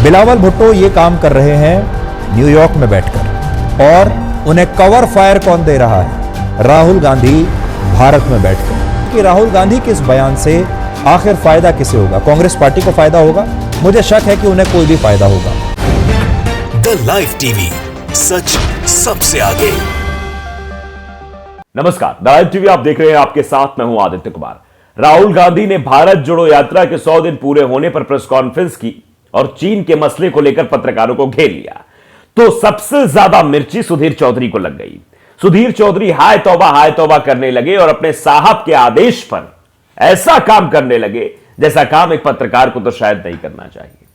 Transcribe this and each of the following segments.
बिलावल भुट्टो ये काम कर रहे हैं न्यूयॉर्क में बैठकर, और उन्हें कवर फायर कौन दे रहा है? राहुल गांधी भारत में बैठकर। कि राहुल गांधी के इस बयान से आखिर फायदा किसे होगा? कांग्रेस पार्टी को फायदा होगा? मुझे शक है कि उन्हें कोई भी फायदा होगा। द लाइव टीवी, सच सबसे आगे। नमस्कार, द लाइव टीवी आप देख रहे हैं, आपके साथ मैं हूं आदित्य कुमार। राहुल गांधी ने भारत जोड़ो यात्रा के 100 दिन पूरे होने पर प्रेस कॉन्फ्रेंस की और चीन के मसले को लेकर पत्रकारों को घेर लिया, तो सबसे ज्यादा मिर्ची सुधीर चौधरी को लग गई। सुधीर चौधरी हाय तौबा करने लगे और अपने साहब के आदेश पर ऐसा काम करने लगे जैसा काम एक पत्रकार को तो शायद नहीं करना चाहिए।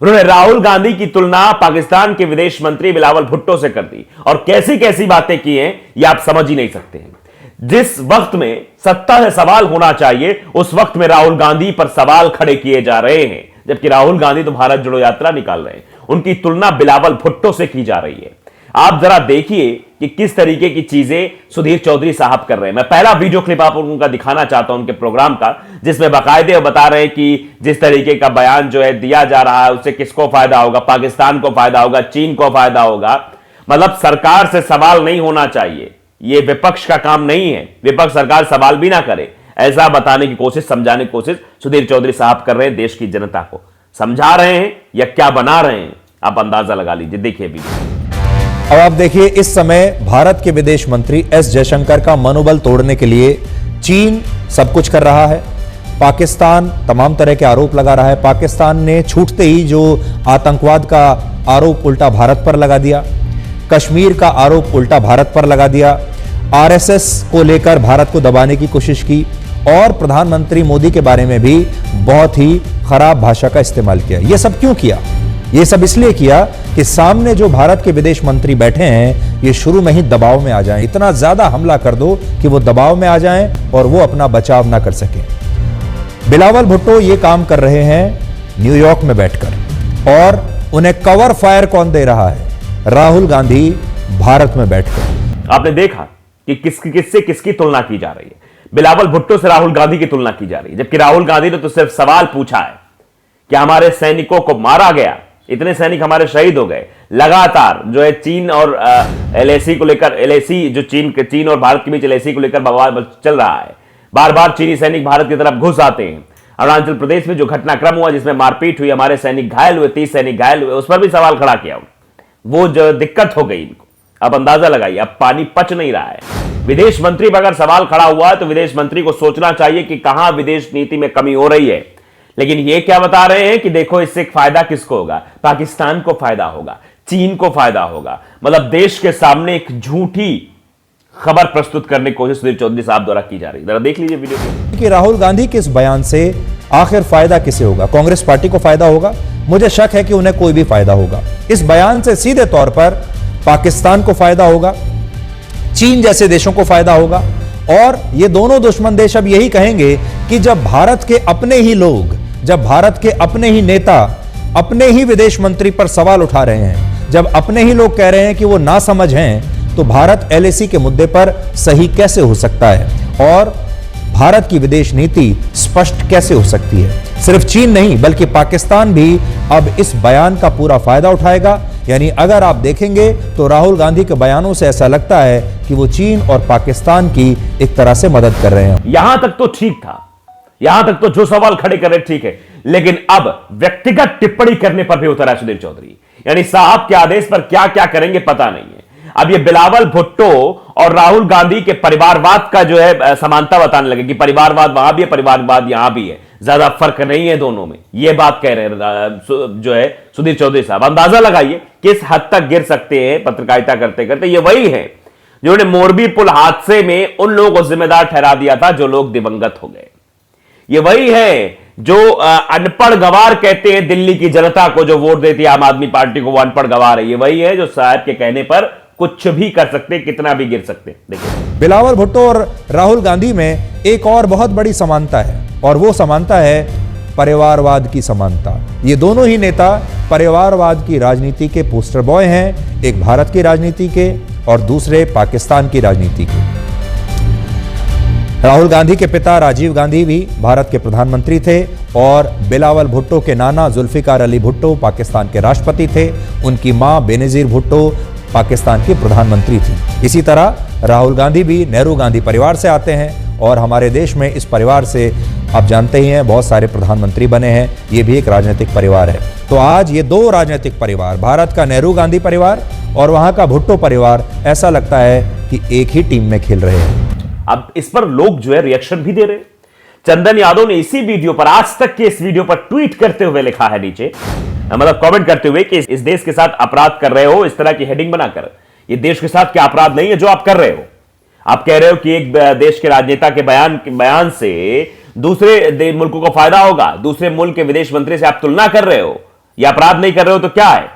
उन्होंने राहुल गांधी की तुलना पाकिस्तान के विदेश मंत्री बिलावल भुट्टो से कर दी, और कैसी कैसी बातें की हैं ये आप समझ ही नहीं सकते हैं। जिस वक्त में सत्ता से सवाल होना चाहिए उस वक्त में राहुल गांधी पर सवाल खड़े किए जा रहे हैं, जबकि राहुल गांधी तो भारत जोड़ो यात्रा निकाल रहे हैं। उनकी तुलना बिलावल भुट्टो से की जा रही है। आप जरा देखिए कि किस तरीके की चीजें सुधीर चौधरी साहब कर रहे हैं। मैं पहला वीडियो क्लिप आप उनका दिखाना चाहता हूं, उनके प्रोग्राम का, जिसमें बाकायदे वो बता रहे हैं कि जिस तरीके का बयान जो है दिया जा रहा है उससे किसको फायदा होगा? पाकिस्तान को फायदा होगा, चीन को फायदा होगा। मतलब सरकार से सवाल नहीं होना चाहिए, ये विपक्ष का काम नहीं है। विपक्ष सरकार सवाल भी ना करे, ऐसा बताने की कोशिश, समझाने की कोशिश सुधीर चौधरी साहब कर रहे हैं। देश की जनता को समझा रहे हैं या क्या बना रहे हैं, आप अंदाजा लगा लीजिए। देखिए वीडियो। अब आप देखिए, इस समय भारत के विदेश मंत्री एस जयशंकर का मनोबल तोड़ने के लिए चीन सब कुछ कर रहा है। पाकिस्तान तमाम तरह के आरोप लगा रहा है। पाकिस्तान ने छूटते ही जो आतंकवाद का आरोप उल्टा भारत पर लगा दिया, कश्मीर का आरोप उल्टा भारत पर लगा दिया, आरएसएस को लेकर भारत को दबाने की कोशिश की, और प्रधानमंत्री मोदी के बारे में भी बहुत ही खराब भाषा का इस्तेमाल किया। यह सब क्यों किया? यह सब इसलिए किया कि सामने जो भारत के विदेश मंत्री बैठे हैं ये शुरू में ही दबाव में आ जाएं। इतना ज्यादा हमला कर दो कि वो दबाव में आ जाएं और वो अपना बचाव ना कर सकें। बिलावल भुट्टो ये काम कर रहे हैं न्यूयॉर्क में बैठकर, और उन्हें कवर फायर कौन दे रहा है? राहुल गांधी भारत में बैठकर। आपने देखा कि किससे किसकी तुलना की जा रही है। बिलावल भुट्टो से राहुल गांधी की तुलना की जा रही है, जबकि राहुल गांधी ने तो सिर्फ सवाल पूछा है कि हमारे सैनिकों को मारा गया, इतने सैनिक हमारे शहीद हो गए। लगातार जो है चीन और एलएसी को लेकर, एलएसी जो चीन और भारत के बीच एलएसी को लेकर बवाल चल रहा है। बार बार चीनी सैनिक भारत की तरफ घुस आते हैं। अरुणाचल प्रदेश में जो घटनाक्रम हुआ जिसमें मारपीट हुई, हमारे सैनिक घायल हुए, 30 सैनिक घायल हुए, उस पर भी सवाल खड़ा किया। वो जो दिक्कत हो गई इनको, अब अंदाजा लगाइए, अब पानी पच नहीं रहा है। विदेश मंत्री पर अगर सवाल खड़ा हुआ है तो विदेश मंत्री को सोचना चाहिए कि कहां विदेश नीति में कमी हो रही है। लेकिन ये क्या बता रहे हैं कि देखो इससे फायदा किसको होगा? पाकिस्तान को फायदा होगा, चीन को फायदा होगा। मतलब देश के सामने एक झूठी खबर प्रस्तुत करने की कोशिश सुधीर चौधरी साहब द्वारा की जा रही है। जरा देख लीजिए वीडियो कि राहुल गांधी के इस बयान से आखिर फायदा किसे होगा? कांग्रेस पार्टी को फायदा होगा? मुझे शक है कि उन्हें कोई भी फायदा होगा। इस बयान से सीधे तौर पर पाकिस्तान को फायदा होगा, चीन जैसे देशों को फायदा होगा, और ये दोनों दुश्मन देश अब यही कहेंगे कि जब भारत के अपने ही लोग, जब भारत के अपने ही नेता अपने ही विदेश मंत्री पर सवाल उठा रहे हैं, जब अपने ही लोग कह रहे हैं कि वो ना समझ हैं, तो भारत एलएसी के मुद्दे पर सही कैसे हो सकता है और भारत की विदेश नीति स्पष्ट कैसे हो सकती है? सिर्फ चीन नहीं बल्कि पाकिस्तान भी अब इस बयान का पूरा फायदा उठाएगा। यानी अगर आप देखेंगे तो राहुल गांधी के बयानों से ऐसा लगता है कि वो चीन और पाकिस्तान की एक तरह से मदद कर रहे हैं। यहां तक तो ठीक था, यहां तक तो जो सवाल खड़े कर रहे ठीक है, लेकिन अब व्यक्तिगत टिप्पणी करने पर भी उतरा है सुधीर चौधरी। यानी साहब के आदेश पर क्या क्या करेंगे पता नहीं है। अब ये बिलावल भुट्टो और राहुल गांधी के परिवारवाद का जो है समानता बताने लगे कि परिवारवाद वहां भी है, परिवारवाद यहां भी है, ज्यादा फर्क नहीं है दोनों में। ये बात कह रहे हैं जो है सुधीर चौधरी साहब। अंदाजा लगाइए किस हद तक गिर सकते हैं पत्रकारिता करते करते। ये वही है जिन्होंने मोरबी पुल हादसे में उन लोगों को जिम्मेदार ठहरा दिया था जो लोग दिवंगत हो गए। ये वही है जो अनपढ़ गवार कहते हैं दिल्ली की जनता को, जो वोट देती है आम आदमी पार्टी को, वो अनपढ़ गवार है। ये वही है जो साहब के कहने पर कुछ भी कर सकते, कितना भी गिर सकते। देखिए बिलावल भुट्टो और राहुल गांधी में एक और बहुत बड़ी समानता है, और वो समानता है परिवारवाद की समानता। ये दोनों ही नेता परिवारवाद की राजनीति के पोस्टर बॉय हैं, एक भारत की राजनीति के और दूसरे पाकिस्तान की राजनीति के। राहुल गांधी के पिता राजीव गांधी भी भारत के प्रधानमंत्री थे और बिलावल भुट्टो के नाना जुल्फिकार अली भुट्टो पाकिस्तान के राष्ट्रपति थे। उनकी मां बेनजीर भुट्टो पाकिस्तान की प्रधानमंत्री थी। इसी तरह राहुल गांधी भी नेहरू गांधी परिवार से आते हैं और हमारे देश में इस परिवार से आप जानते ही हैं बहुत सारे प्रधानमंत्री बने हैं। ये भी एक राजनीतिक परिवार है। तो आज ये दो राजनीतिक परिवार, भारत का नेहरू गांधी परिवार और वहां का भुट्टो परिवार, ऐसा लगता है कि एक ही टीम में खेल रहे हैं। अब इस पर लोग जो है रिएक्शन भी दे रहे हैं। चंदन यादव ने इसी वीडियो पर, आज तक के इस वीडियो पर ट्वीट करते हुए लिखा है नीचे, मतलब कमेंट करते हुए कि इस देश के साथ अपराध कर रहे हो, इस तरह की हेडिंग बनाकर। ये देश के साथ क्या अपराध नहीं है जो आप कर रहे हो? आप कह रहे हो कि एक देश के राजनेता के बयान से दूसरे मुल्कों को फायदा होगा, दूसरे मुल्क के विदेश मंत्री से आप तुलना कर रहे हो, यह अपराध नहीं कर रहे हो तो क्या है?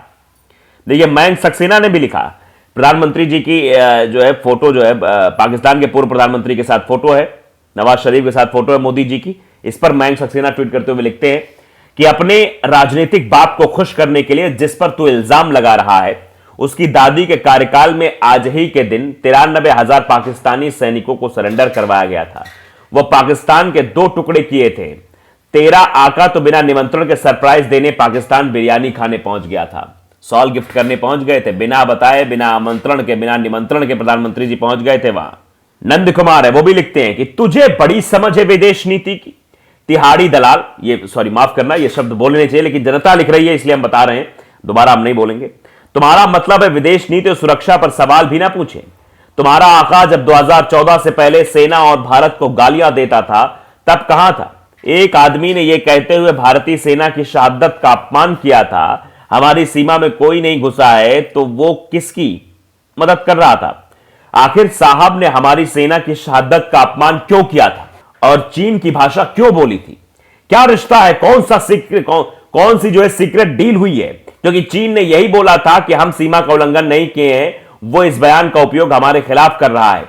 देखिए, मयंक सक्सेना ने भी लिखा, प्रधानमंत्री जी की जो है फोटो जो है पाकिस्तान के पूर्व प्रधानमंत्री के साथ फोटो है, नवाज शरीफ के साथ फोटो है मोदी जी की। इस पर मयंक सक्सेना ट्वीट करते हुए लिखते हैं कि अपने राजनीतिक बाप को खुश करने के लिए जिस पर तू इल्जाम लगा रहा है, उसकी दादी के कार्यकाल में आज ही के दिन 93,000 पाकिस्तानी सैनिकों को सरेंडर करवाया गया था। वह पाकिस्तान के 2 टुकड़े किए थे। तेरा आका तो बिना निमंत्रण के सरप्राइज देने पाकिस्तान बिरयानी खाने पहुंच गया था, सॉल गिफ्ट करने पहुंच गए थे, बिना बताए, बिना आमंत्रण के, बिना निमंत्रण के प्रधानमंत्री जी पहुंच गए थे वहां। नंद कुमार है, वो भी लिखते हैं कि तुझे बड़ी समझ है विदेश नीति की, तिहाड़ी दलाल। ये सॉरी माफ करना, ये शब्द बोलने चाहिए, लेकिन जनता लिख रही है इसलिए हम बता रहे हैं, दोबारा हम नहीं बोलेंगे। तुम्हारा मतलब है विदेश नीति और सुरक्षा पर सवाल भी ना पूछे। तुम्हारा आका जब 2014 से पहले सेना और भारत को गालियां देता था तब कहां था? एक आदमी ने यह कहते हुए भारतीय सेना की शहादत का अपमान किया था, हमारी सीमा में कोई नहीं घुसा है, तो वो किसकी मदद कर रहा था? आखिर साहब ने हमारी सेना की शहादत का अपमान क्यों किया था और चीन की भाषा क्यों बोली थी? क्या रिश्ता है? कौन सी जो है सीक्रेट डील हुई है? क्योंकि चीन ने यही बोला था कि हम सीमा का उल्लंघन नहीं किए हैं, वो इस बयान का उपयोग हमारे खिलाफ कर रहा है।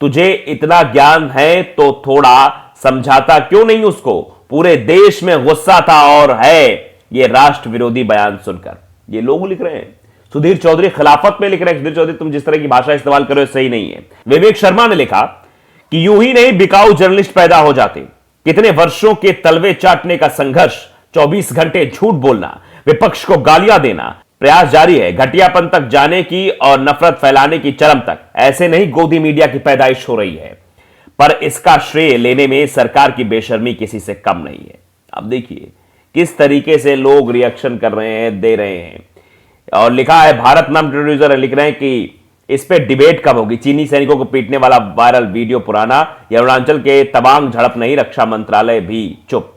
तुझे इतना ज्ञान है तो थोड़ा समझाता क्यों नहीं उसको? पूरे देश में गुस्सा था और है ये राष्ट्र विरोधी बयान सुनकर। ये लोग लिख रहे हैं। सुधीर चौधरी खिलाफत में लिख रहे हैं, सुधीर चौधरी तुम जिस तरह की भाषा इस्तेमाल करो सही नहीं है। विवेक शर्मा ने लिखा कि यूं ही नहीं बिकाऊ जर्नलिस्ट पैदा हो जाते। कितने वर्षों के तलवे चाटने का संघर्ष, 24 घंटे झूठ बोलना, विपक्ष को गालियां देना, प्रयास जारी है घटियापन तक जाने की और नफरत फैलाने की चरम तक। ऐसे नहीं गोदी मीडिया की पैदाइश हो रही है, पर इसका श्रेय लेने में सरकार की बेशर्मी किसी से कम नहीं है। अब देखिए किस तरीके से लोग रिएक्शन कर रहे हैं, दे रहे हैं। और लिखा है, भारत नाम प्रोड्यूसर लिख रहे हैं कि इस पे डिबेट कब होगी? चीनी सैनिकों को पीटने वाला वायरल वीडियो पुराना या अरुणाचल के तवांग झड़प नहीं, रक्षा मंत्रालय भी चुप।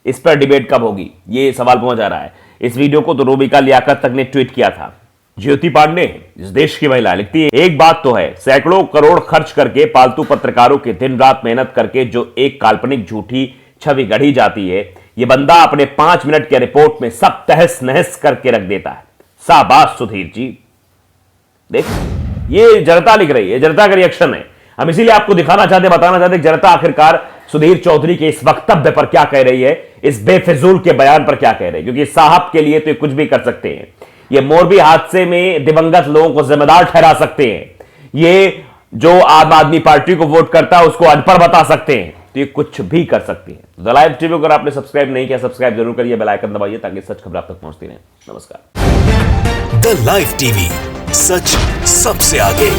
इस पर डिबेट कब होगी, ये सवाल पहुंच जा रहा है। इस वीडियो को तो रूबिका लियाकत तक ने ट्वीट किया था। ज्योति पांडे इस देश की महिला लिखती है, एक बात तो है, सैकड़ों करोड़ खर्च करके पालतू पत्रकारों की दिन रात मेहनत करके जो एक काल्पनिक झूठी छवि गढ़ी जाती है, ये बंदा अपने 5 मिनट के रिपोर्ट में सब तहस नहस करके रख देता है। शाबाश सुधीर जी। देख, ये जनता लिख रही है, जनता का रिएक्शन है। हम इसीलिए आपको दिखाना चाहते, बताना चाहते जनता आखिरकार सुधीर चौधरी के इस वक्तव्य पर क्या कह रही है, इस बेफिजूल के बयान पर क्या कह रही है। क्योंकि साहब के लिए तो कुछ भी कर सकते हैं, ये मोरबी हादसे में दिवंगत लोगों को जिम्मेदार ठहरा सकते हैं, ये जो आम आदमी पार्टी को वोट करता है उसको अनपढ़ बता सकते हैं, तो ये कुछ भी कर सकते हैं। द लाइव टीवी को अगर आपने सब्सक्राइब नहीं किया, सब्सक्राइब जरूर करिए, बेल आइकन दबाइए ताकि सच खबर आप तक पहुंचती रहे। नमस्कार। द लाइव टीवी, सच सबसे आगे।